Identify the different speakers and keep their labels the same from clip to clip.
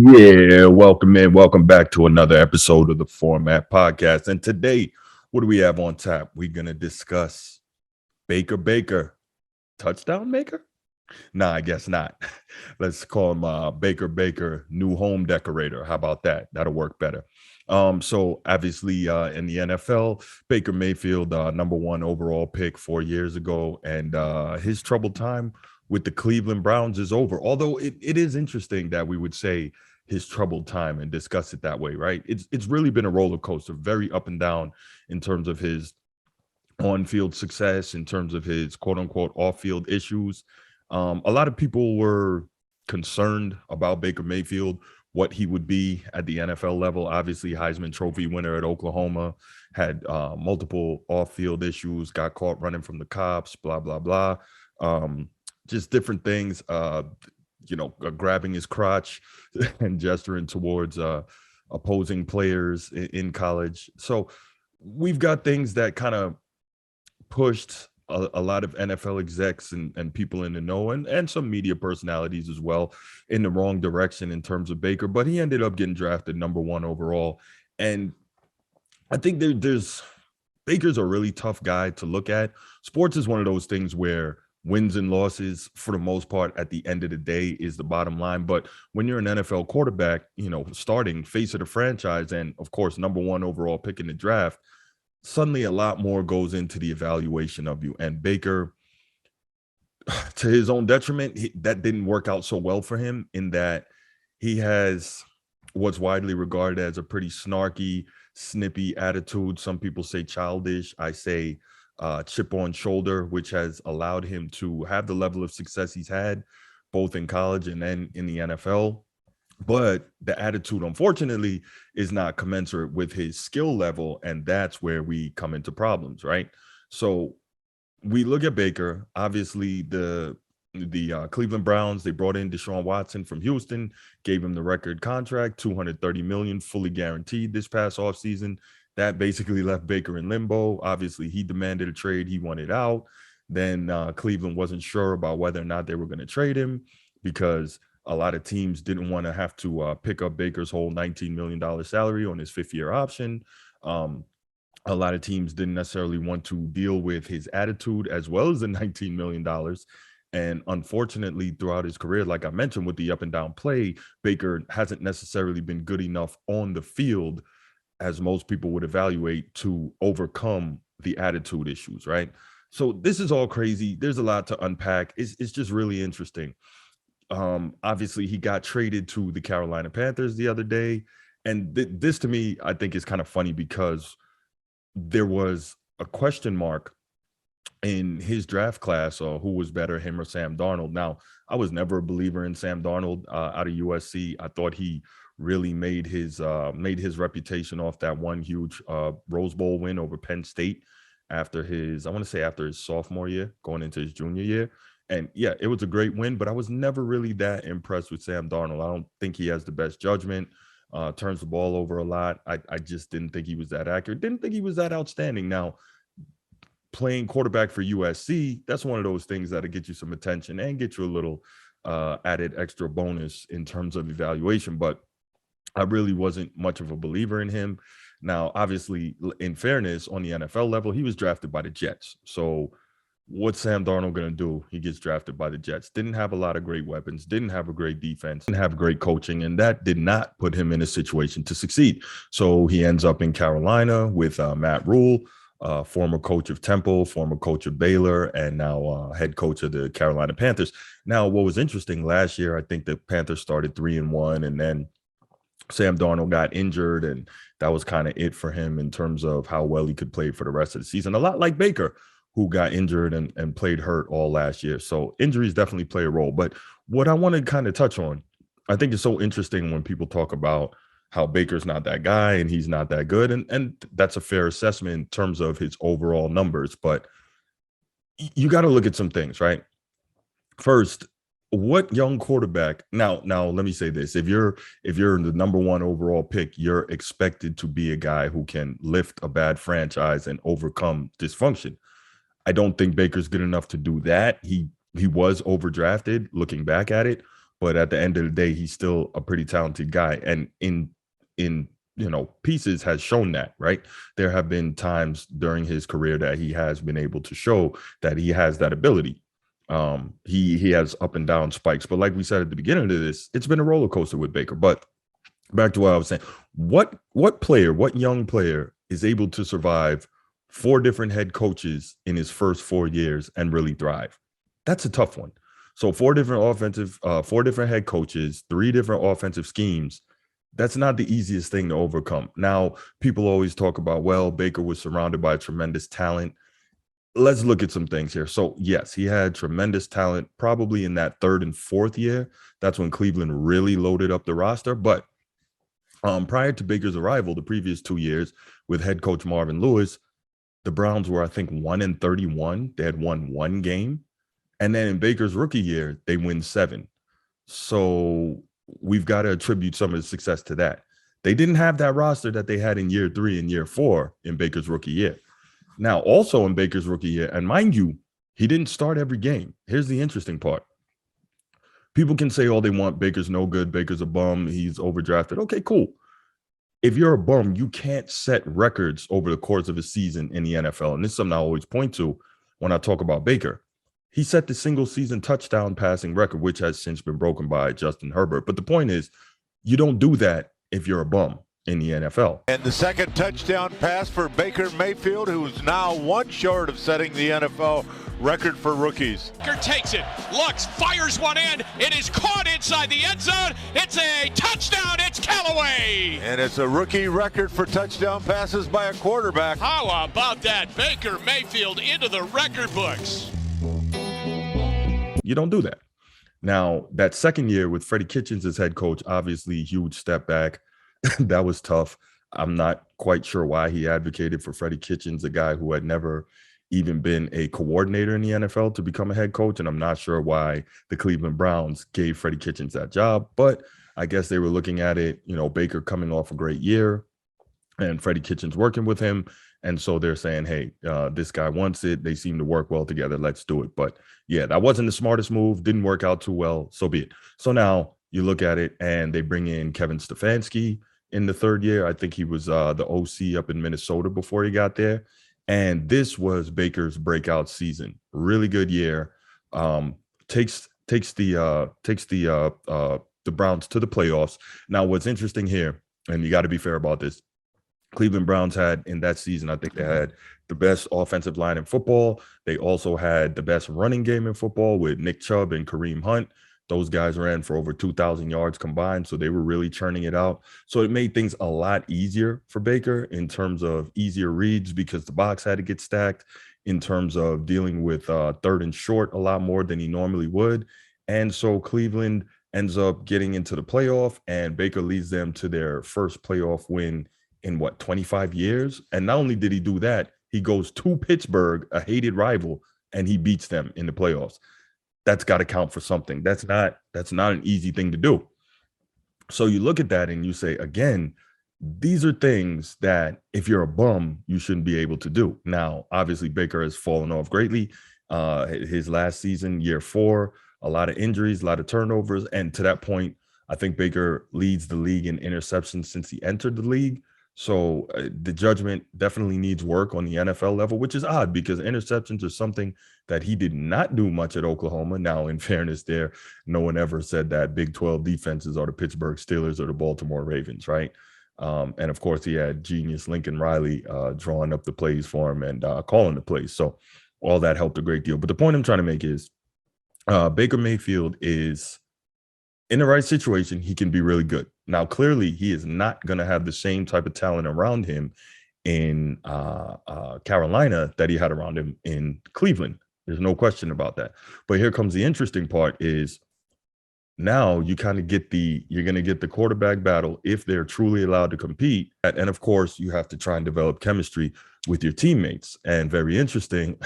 Speaker 1: Yeah, welcome in. Welcome back to another episode of the Format Podcast. And today, what do we have on tap? We're going to discuss Baker, touchdown maker? Nah, I guess not. Let's call him Baker, new home decorator. How about that? That'll work better. So obviously in the NFL, Baker Mayfield, number one overall pick 4 years ago, and his troubled time with the Cleveland Browns is over. Although it is interesting that we would say his troubled time and discuss it that way, right? It's really been a roller coaster, very up and down in terms of his on-field success, in terms of his quote-unquote off-field issues. A lot of people were concerned about Baker Mayfield, what he would be at the NFL level. Obviously, Heisman Trophy winner at Oklahoma, had multiple off-field issues, got caught running from the cops, blah, blah, blah. Just different things, grabbing his crotch and gesturing towards opposing players in college. So we've got things that kind of pushed a lot of NFL execs and people in the know and some media personalities as well in the wrong direction in terms of Baker, but he ended up getting drafted number one overall. And I think there's Baker's a really tough guy to look at. Sports is one of those things where wins and losses, for the most part, at the end of the day, is the bottom line. But when you're an NFL quarterback, starting face of the franchise, and of course, number one overall pick in the draft, suddenly a lot more goes into the evaluation of you. And Baker, to his own detriment, that didn't work out so well for him, in that he has what's widely regarded as a pretty snarky, snippy attitude. Some people say childish. I say chip on shoulder, which has allowed him to have the level of success he's had, both in college and then in the NFL. But the attitude, unfortunately, is not commensurate with his skill level, and that's where we come into problems, right? So we look at Baker. Obviously, the Cleveland Browns, they brought in Deshaun Watson from Houston, gave him the record contract, $230 million, fully guaranteed this past offseason. That basically left Baker in limbo. Obviously, he demanded a trade. He wanted out. Then Cleveland wasn't sure about whether or not they were going to trade him, because a lot of teams didn't want to have to pick up Baker's whole $19 million salary on his fifth-year option. A lot of teams didn't necessarily want to deal with his attitude as well as the $19 million. And unfortunately, throughout his career, like I mentioned, with the up and down play, Baker hasn't necessarily been good enough on the field, as most people would evaluate, to overcome the attitude issues, right? So this is all crazy. There's a lot to unpack. It's just really interesting. Obviously, he got traded to the Carolina Panthers the other day. And this, to me, I think is kind of funny, because there was a question mark in his draft class, or who was better, him or Sam Darnold. Now, I was never a believer in Sam Darnold out of USC. I thought he really made his reputation off that one huge Rose Bowl win over Penn State after his sophomore year, going into his junior year. And yeah, it was a great win, but I was never really that impressed with Sam Darnold. I don't think he has the best judgment, turns the ball over a lot. I just didn't think he was that accurate. Didn't think he was that outstanding. Now, playing quarterback for USC, that's one of those things that'll get you some attention and get you a little added extra bonus in terms of evaluation. But I really wasn't much of a believer in him. Now, obviously, in fairness, on the NFL level, he was drafted by the Jets. So what's Sam Darnold going to do? He gets drafted by the Jets. Didn't have a lot of great weapons, didn't have a great defense, didn't have great coaching, and that did not put him in a situation to succeed. So he ends up in Carolina with Matt Rule, former coach of Temple, former coach of Baylor, and now head coach of the Carolina Panthers. Now, what was interesting last year, I think the Panthers started 3-1, and then Sam Darnold got injured, and that was kind of it for him in terms of how well he could play for the rest of the season. A lot like Baker, who got injured and played hurt all last year. So injuries definitely play a role. But what I want to kind of touch on, I think it's so interesting when people talk about how Baker's not that guy and he's not that good. And that's a fair assessment in terms of his overall numbers. But you got to look at some things, right? First, what young quarterback now let me say this. If you're the number one overall pick, you're expected to be a guy who can lift a bad franchise and overcome dysfunction. I don't think Baker's good enough to do that. He was overdrafted, looking back at it, but at the end of the day, he's still a pretty talented guy. And in pieces has shown that, right? There have been times during his career that he has been able to show that he has that ability. He has up and down spikes, but like we said at the beginning of this, it's been a roller coaster with Baker. But back to what I was saying, what young player is able to survive 4 different head coaches in his first 4 years and really thrive? That's a tough one. So 4 different head coaches, 3 different offensive schemes. That's not the easiest thing to overcome. Now, people always talk about, well, Baker was surrounded by tremendous talent. Let's look at some things here. So, yes, he had tremendous talent probably in that 3rd and 4th year. That's when Cleveland really loaded up the roster. But prior to Baker's arrival, the previous 2 years with head coach Marvin Lewis, the Browns were, I think, 1-31. They had won 1 game. And then in Baker's rookie year, they win 7. So we've got to attribute some of the success to that. They didn't have that roster that they had in year 3 and year 4 in Baker's rookie year. Now, also in Baker's rookie year, and mind you, he didn't start every game. Here's the interesting part. People can say all they want, Baker's no good, Baker's a bum, he's overdrafted. Okay, cool. If you're a bum, you can't set records over the course of a season in the NFL. And this is something I always point to when I talk about Baker. He set the single season touchdown passing record, which has since been broken by Justin Herbert. But the point is, you don't do that if you're a bum in the NFL.
Speaker 2: And the second touchdown pass for Baker Mayfield, who is now 1 short of setting the NFL record for rookies.
Speaker 3: Baker takes it, looks, fires one in. It is caught inside the end zone. It's a touchdown. It's Callaway.
Speaker 2: And it's a rookie record for touchdown passes by a quarterback.
Speaker 3: How about that? Baker Mayfield into the record books.
Speaker 1: You don't do that. Now, that second year with Freddie Kitchens as head coach, obviously huge step back. That was tough. I'm not quite sure why he advocated for Freddie Kitchens, a guy who had never even been a coordinator in the NFL, to become a head coach. And I'm not sure why the Cleveland Browns gave Freddie Kitchens that job, but I guess they were looking at it, Baker coming off a great year and Freddie Kitchens working with him. And so they're saying, hey, this guy wants it. They seem to work well together. Let's do it. But yeah, that wasn't the smartest move. Didn't work out too well. So be it. So now you look at it and they bring in Kevin Stefanski in the 3rd year. I think he was the OC up in Minnesota before he got there. And this was Baker's breakout season. Really good year. Takes the Browns to the playoffs. Now, what's interesting here, and you got to be fair about this, Cleveland Browns had in that season, I think they had the best offensive line in football. They also had the best running game in football with Nick Chubb and Kareem Hunt. Those guys ran for over 2,000 yards combined, so they were really churning it out. So it made things a lot easier for Baker in terms of easier reads because the box had to get stacked, in terms of dealing with 3rd and short a lot more than he normally would. And so Cleveland ends up getting into the playoff, and Baker leads them to their first playoff win in 25 years. And not only did he do that, he goes to Pittsburgh, a hated rival, and he beats them in the playoffs. That's got to count for something. That's not an easy thing to do. So you look at that and you say, again, these are things that if you're a bum, you shouldn't be able to do. Now, obviously, Baker has fallen off greatly. His last season, year 4, a lot of injuries, a lot of turnovers. And to that point, I think Baker leads the league in interceptions since he entered the league. So the judgment definitely needs work on the NFL level, which is odd because interceptions are something that he did not do much at Oklahoma. Now, in fairness there, no one ever said that Big 12 defenses are the Pittsburgh Steelers or the Baltimore Ravens, right? And, of course, he had genius Lincoln Riley drawing up the plays for him and calling the plays. So all that helped a great deal. But the point I'm trying to make is Baker Mayfield is in the right situation, he can be really good. Now, clearly, he is not going to have the same type of talent around him in Carolina that he had around him in Cleveland. There's no question about that. But here comes the interesting part is now you kind of get you're going to get the quarterback battle if they're truly allowed to compete. And of course, you have to try and develop chemistry with your teammates. And very interesting,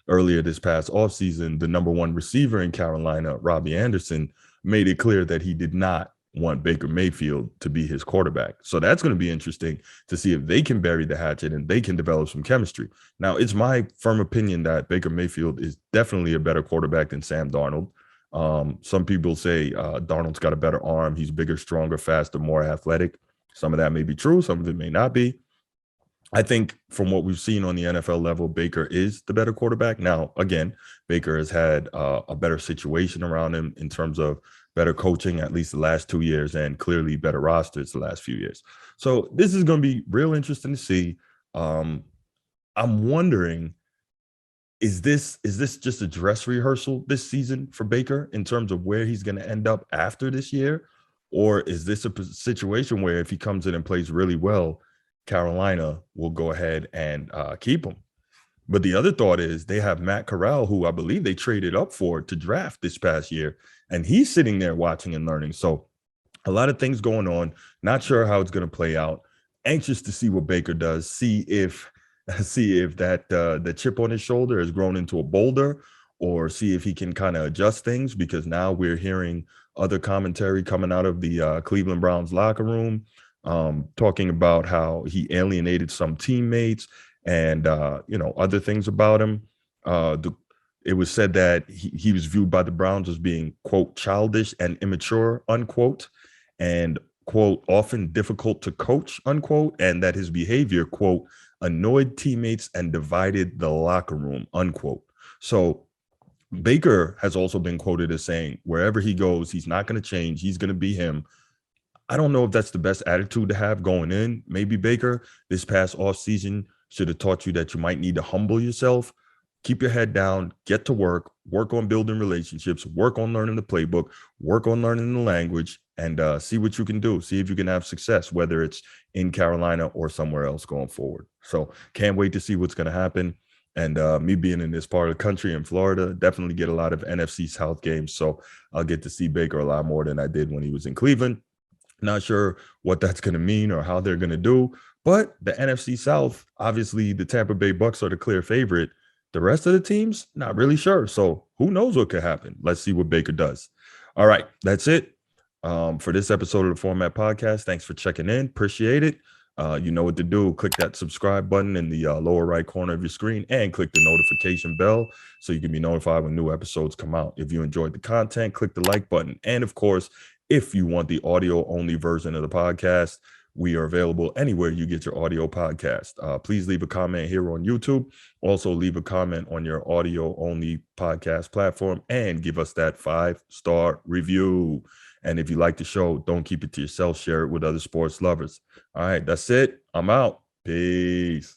Speaker 1: earlier this past offseason, the number 1 receiver in Carolina, Robbie Anderson, made it clear that he did not want Baker Mayfield to be his quarterback. So that's going to be interesting to see if they can bury the hatchet and they can develop some chemistry. Now, it's my firm opinion that Baker Mayfield is definitely a better quarterback than Sam Darnold. Some people say Darnold's got a better arm. He's bigger, stronger, faster, more athletic. Some of that may be true. Some of it may not be. I think from what we've seen on the NFL level, Baker is the better quarterback. Now, again, Baker has had a better situation around him in terms of better coaching, at least the last 2 years, and clearly better rosters the last few years. So this is going to be real interesting to see. I'm wondering, is this just a dress rehearsal this season for Baker in terms of where he's going to end up after this year? Or is this a situation where if he comes in and plays really well, Carolina will go ahead and keep him? But the other thought is they have Matt Corral, who I believe they traded up for to draft this past year, and he's sitting there watching and learning. So a lot of things going on. Not sure how it's going to play out. Anxious to see what Baker does. See if that the chip on his shoulder has grown into a boulder, or see if he can kind of adjust things. Because now we're hearing other commentary coming out of the Cleveland Browns locker room, talking about how he alienated some teammates and other things about him. It was said that he was viewed by the Browns as being, quote, childish and immature, unquote, and, quote, often difficult to coach, unquote, and that his behavior, quote, annoyed teammates and divided the locker room, unquote. So Baker has also been quoted as saying wherever he goes, he's not going to change. He's going to be him. I don't know if that's the best attitude to have going in. Maybe Baker this past offseason should have taught you that you might need to humble yourself, keep your head down, get to work on building relationships, work on learning the playbook, work on learning the language, and see what you can do. See if you can have success, whether it's in Carolina or somewhere else going forward. So can't wait to see what's going to happen. And me being in this part of the country in Florida, definitely get a lot of NFC South games. So I'll get to see Baker a lot more than I did when he was in Cleveland. Not sure what that's going to mean or how they're going to do. But the NFC South, obviously the Tampa Bay Bucks are the clear favorite. The rest of the teams, not really sure. So who knows what could happen? Let's see what Baker does. All right, that's it for this episode of the Format Podcast. Thanks for checking in. Appreciate it. You know what to do. Click that subscribe button in the lower right corner of your screen and click the notification bell so you can be notified when new episodes come out. If you enjoyed the content, click the like button. And of course, if you want the audio only version of the podcast, we are available anywhere you get your audio podcast. Please leave a comment here on YouTube. Also leave a comment on your audio only podcast platform and give us that 5-star review. And if you like the show, don't keep it to yourself. Share it with other sports lovers. All right, that's it. I'm out. Peace.